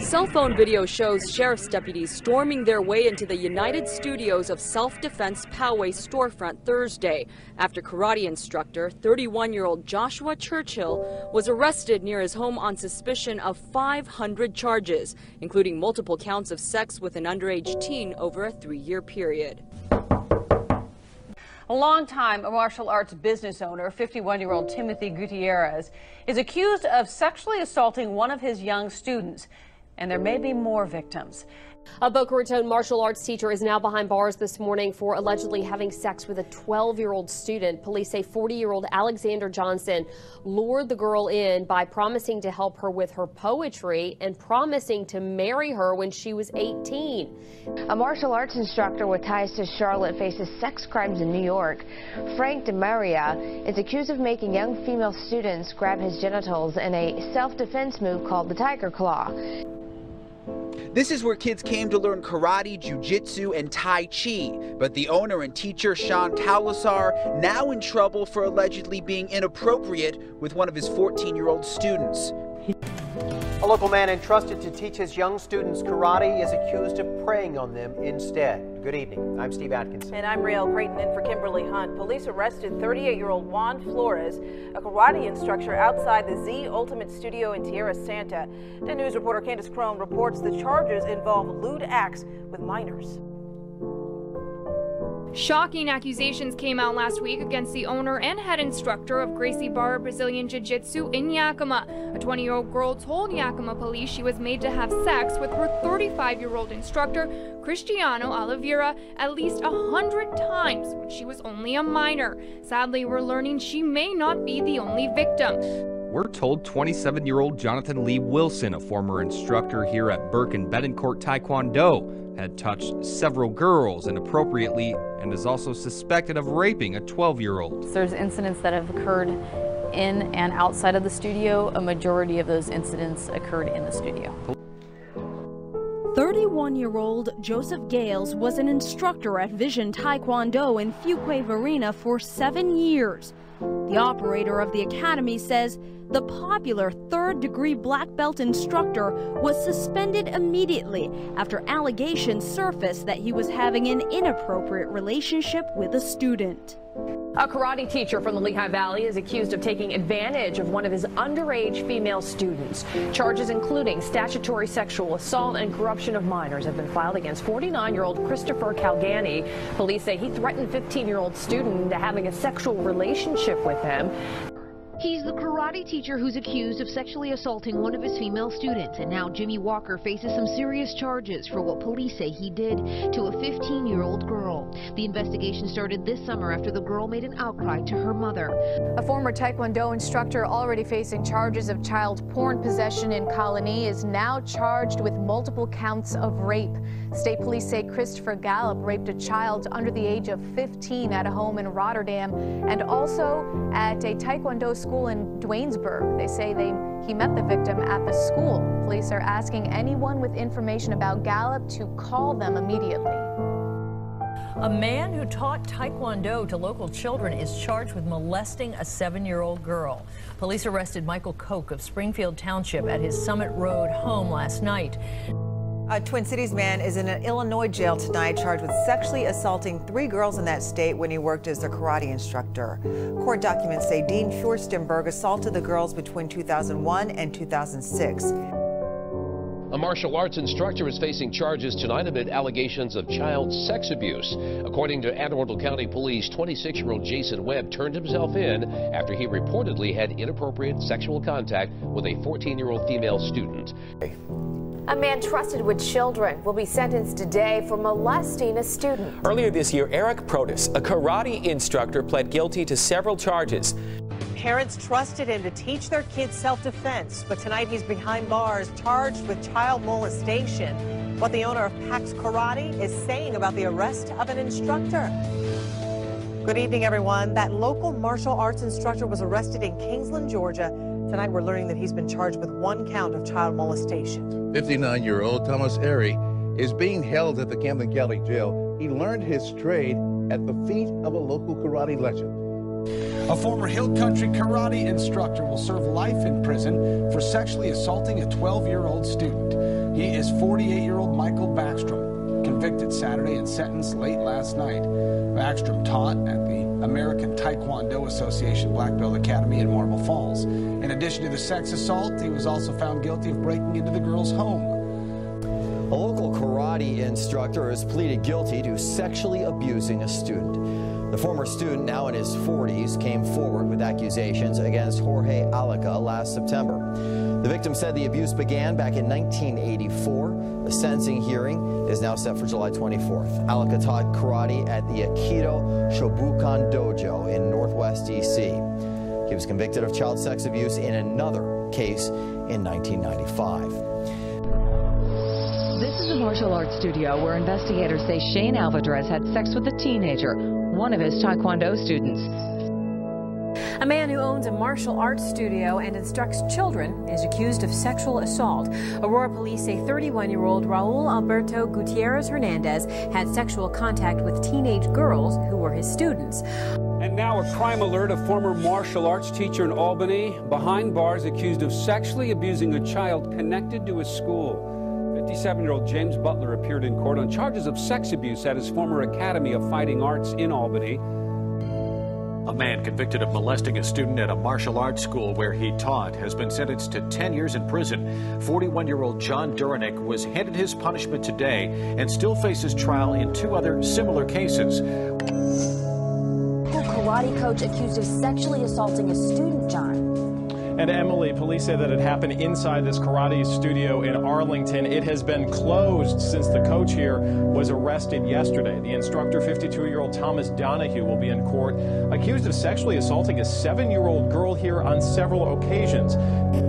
Cell phone video shows sheriff's deputies storming their way into the United Studios of Self-Defense Poway storefront Thursday after karate instructor 31-year-old Joshua Churchill was arrested near his home on suspicion of 500 charges, including multiple counts of sex with an underage teen over a 3-year period. A longtime martial arts business owner, 51-year-old Timothy Gutierrez, is accused of sexually assaulting one of his young students. And there may be more victims. A Boca Raton martial arts teacher is now behind bars this morning for allegedly having sex with a 12-year-old student. Police say 40-year-old Alexander Johnson lured the girl in by promising to help her with her poetry and promising to marry her when she was 18. A martial arts instructor with ties to Charlotte faces sex crimes in New York. Frank DeMaria is accused of making young female students grab his genitals in a self-defense move called the Tiger Claw. This is where kids came to learn karate, jiu-jitsu, and tai chi. But the owner and teacher, Sean Taulasar, now in trouble for allegedly being inappropriate with one of his 14-year-old students. A local man entrusted to teach his young students karate is accused of preying on them instead. Good evening. I'm Steve Atkinson. And I'm Rael Creighton in for Kimberly Hunt. Police arrested 38-year-old Juan Flores, a karate instructor outside the Z Ultimate Studio in Tierra Santa. 10 News reporter Candace Crone reports the charges involve lewd acts with minors. Shocking accusations came out last week against the owner and head instructor of Gracie Barra Brazilian Jiu-Jitsu in Yakima. A 20-year-old girl told Yakima police she was made to have sex with her 35-year-old instructor, Cristiano Oliveira, at least 100 times when she was only a minor. Sadly, we're learning she may not be the only victim. We're told 27-year-old Jonathan Lee Wilson, a former instructor here at Burke and Betancourt Taekwondo, had touched several girls inappropriately and is also suspected of raping a 12-year-old. There's incidents that have occurred in and outside of the studio. A majority of those incidents occurred in the studio. 31-year-old Joseph Gales was an instructor at Vision Taekwondo in Fuquay Varina for 7 years. The operator of the academy says the popular third-degree black belt instructor was suspended immediately after allegations surfaced that he was having an inappropriate relationship with a student. A karate teacher from the Lehigh Valley is accused of taking advantage of one of his underage female students. Charges including statutory sexual assault and corruption of minors have been filed against 49-year-old Christopher Calgani. Police say he threatened 15-year-old student into having a sexual relationship with him. He's the karate teacher who's accused of sexually assaulting one of his female students, and now Jimmy Walker faces some serious charges for what police say he did to a 15-year-old girl. The investigation started this summer after the girl made an outcry to her mother. A former Taekwondo instructor already facing charges of child porn possession in Colony is now charged with multiple counts of rape. State police say Christopher Gallup raped a child under the age of 15 at a home in Rotterdam and also at a Taekwondo school in Dwaynesburg. They say he met the victim at the school. Police are asking anyone with information about Gallup to call them immediately. A man who taught Taekwondo to local children is charged with molesting a 7-year-old girl. Police arrested Michael Koch of Springfield Township at his Summit Road home last night. A Twin Cities man is in an Illinois jail tonight charged with sexually assaulting 3 girls in that state when he worked as a karate instructor. Court documents say Dean Furstenberg assaulted the girls between 2001 and 2006. A martial arts instructor is facing charges tonight amid allegations of child sex abuse. According to Anne Arundel County Police, 26-year-old Jason Webb turned himself in after he reportedly had inappropriate sexual contact with a 14-year-old female student. A man trusted with children will be sentenced today for molesting a student. Earlier this year, Eric Protis, a karate instructor, pled guilty to several charges. Parents trusted him to teach their kids self-defense, but tonight he's behind bars charged with child molestation. What the owner of Pax Karate is saying about the arrest of an instructor. Good evening, everyone. That local martial arts instructor was arrested in Kingsland, Georgia. Tonight we're learning that he's been charged with 1 count of child molestation. 59-year-old Thomas Airy is being held at the Camden County Jail. He learned his trade at the feet of a local karate legend. A former Hill Country karate instructor will serve life in prison for sexually assaulting a 12-year-old student. He is 48-year-old Michael Backstrom, convicted Saturday and sentenced late last night. Backstrom taught at the American Taekwondo Association Black Belt Academy in Marble Falls. In addition to the sex assault, he was also found guilty of breaking into the girl's home. A local karate instructor has pleaded guilty to sexually abusing a student. The former student, now in his 40s, came forward with accusations against Jorge Alica last September. The victim said the abuse began back in 1984. A sentencing hearing is now set for July 24th. Alica taught karate at the Aikido Shobukan Dojo in Northwest D.C. He was convicted of child sex abuse in another case in 1995. This is a martial arts studio where investigators say Shane Alvarez had sex with a teenager, one of his Taekwondo students. A man who owns a martial arts studio and instructs children is accused of sexual assault. Aurora police say 31-year-old Raul Alberto Gutierrez Hernandez had sexual contact with teenage girls who were his students. And now a crime alert. A former martial arts teacher in Albany behind bars accused of sexually abusing a child connected to his school. 57-year-old James Butler appeared in court on charges of sex abuse at his former Academy of Fighting Arts in Albany. A man convicted of molesting a student at a martial arts school where he taught has been sentenced to 10 years in prison. 41-year-old John Duranick was handed his punishment today and still faces trial in 2 other similar cases. A karate coach accused of sexually assaulting a student, John. And Emily, police say that it happened inside this karate studio in Arlington. It has been closed since the coach here was arrested yesterday. The instructor, 52-year-old Thomas Donahue, will be in court accused of sexually assaulting a 7-year-old girl here on several occasions.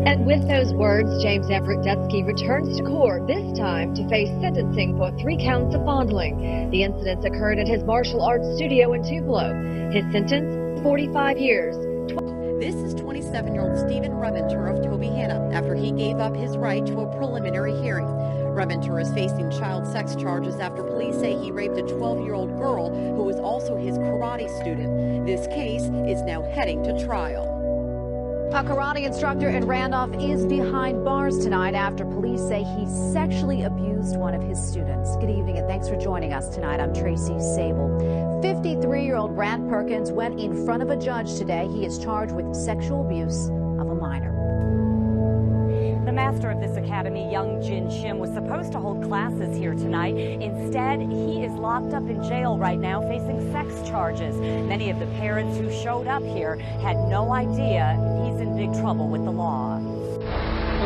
And with those words, James Everett Detsky returns to court, this time to face sentencing for 3 counts of fondling. The incidents occurred at his martial arts studio in Tupelo. His sentence, 45 years. This is 27-year-old Stephen Reventer of Toby Hanna after he gave up his right to a preliminary hearing. Reventer is facing child sex charges after police say he raped a 12-year-old girl who was also his karate student. This case is now heading to trial. A karate instructor in Randolph is behind bars tonight after police say he sexually abused one of his students. Good evening and thanks for joining us tonight. I'm Tracy Sable. 53-year-old Brad Perkins went in front of a judge today. He is charged with sexual abuse of a minor. The master of this academy, Young Jin Shim, was supposed to hold classes here tonight. Instead, he is locked up in jail right now facing sex charges. Many of the parents who showed up here had no idea he's in big trouble with the law.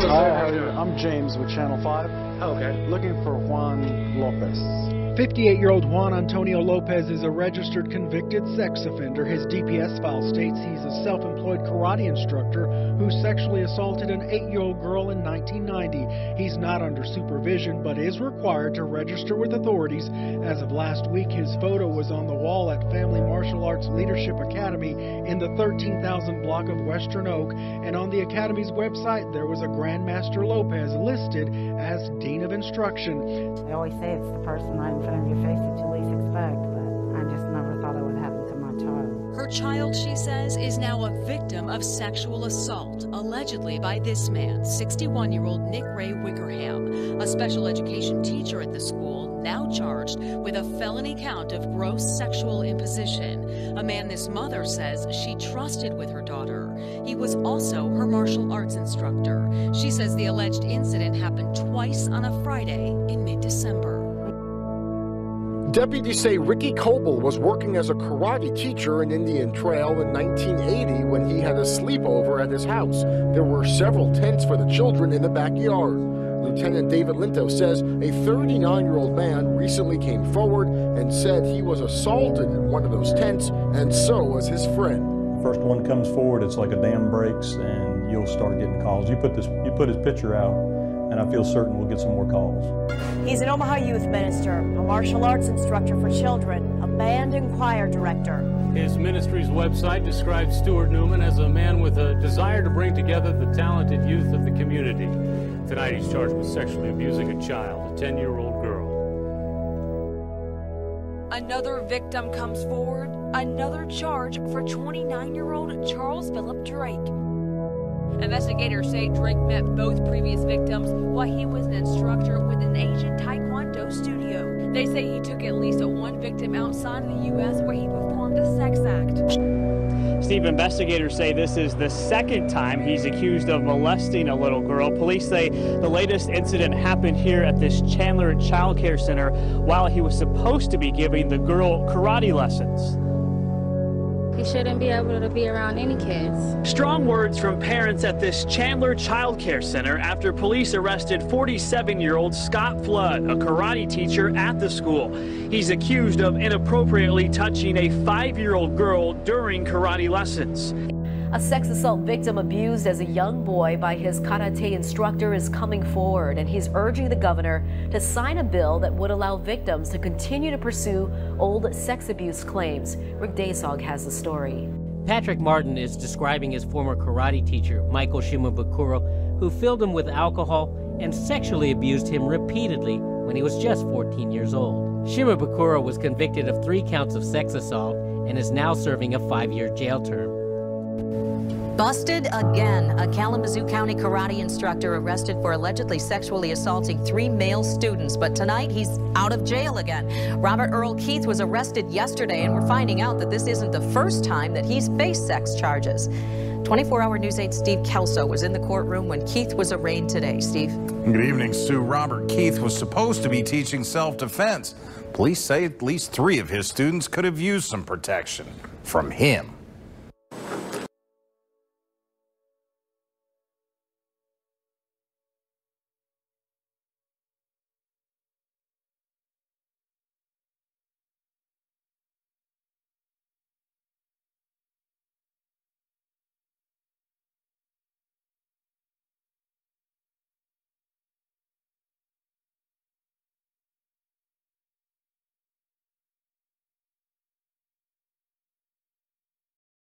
Hi, I'm James with Channel 5. Okay. Looking for Juan Lopez. 58-year-old Juan Antonio Lopez is a registered convicted sex offender. His DPS file states he's a self-employed karate instructor who sexually assaulted an 8-year-old girl in 1990. He's not under supervision, but is required to register with authorities. As of last week, his photo was on the wall at Family Martial Arts Leadership Academy in the 13,000 block of Western Oak, and on the Academy's website, there was a Grandmaster Lopez listed as Dean of Instruction. They always say it's the person right in front of your face that you least expect, but I just never thought it would happen to my child. Her child, she says, is now a victim of sexual assault, allegedly by this man, 61-year-old Nick Ray Wickerham, a special education teacher at the school, now charged with a felony count of gross sexual imposition, a man this mother says she trusted with her daughter. He was also her martial arts instructor. She says the alleged incident happened twice on a Friday in mid-December. Deputies say Ricky Coble was working as a karate teacher in Indian Trail in 1980 when he had a sleepover at his house. There were several tents for the children in the backyard. Lieutenant David Linto says a 39-year-old man recently came forward and said he was assaulted in one of those tents, and so was his friend. First one comes forward, it's like a dam breaks, and you'll start getting calls. You put his picture out, and I feel certain we'll get some more calls. He's an Omaha youth minister, a martial arts instructor for children, a band and choir director. His ministry's website describes Stuart Newman as a man with a desire to bring together the talented youth of the community. Tonight he's charged with sexually abusing a child, a 10-year-old girl. A Another victim comes forward, another charge for 29-year-old Charles Phillip Drake. Investigators say Drake met both previous victims while he was an instructor with an Asian Taekwondo studio. They say he took at least one victim outside of the U.S. where he performed a sex act. Steve, investigators say this is the second time he's accused of molesting a little girl. Police say the latest incident happened here at this Chandler Child Care Center while he was supposed to be giving the girl karate lessons. He shouldn't be able to be around any kids. Strong words from parents at this Chandler Child Care Center after police arrested 47-year-old Scott Flood, a karate teacher at the school. He's accused of inappropriately touching a 5-year-old girl during karate lessons. A sex assault victim abused as a young boy by his karate instructor is coming forward, and he's urging the governor to sign a bill that would allow victims to continue to pursue old sex abuse claims. Rick Daysog has the story. Patrick Martin is describing his former karate teacher, Michael Shimabukuro, who filled him with alcohol and sexually abused him repeatedly when he was just 14 years old. Shimabukuro was convicted of 3 counts of sex assault and is now serving a 5-year jail term. Busted again. A Kalamazoo County karate instructor arrested for allegedly sexually assaulting 3 male students, but tonight he's out of jail again. Robert Earl Keith was arrested yesterday, and we're finding out that this isn't the first time that he's faced sex charges. 24-hour News 8 Steve Kelso was in the courtroom when Keith was arraigned today. Steve. Good evening, Sue. Robert Keith was supposed to be teaching self-defense. Police say at least 3 of his students could have used some protection from him.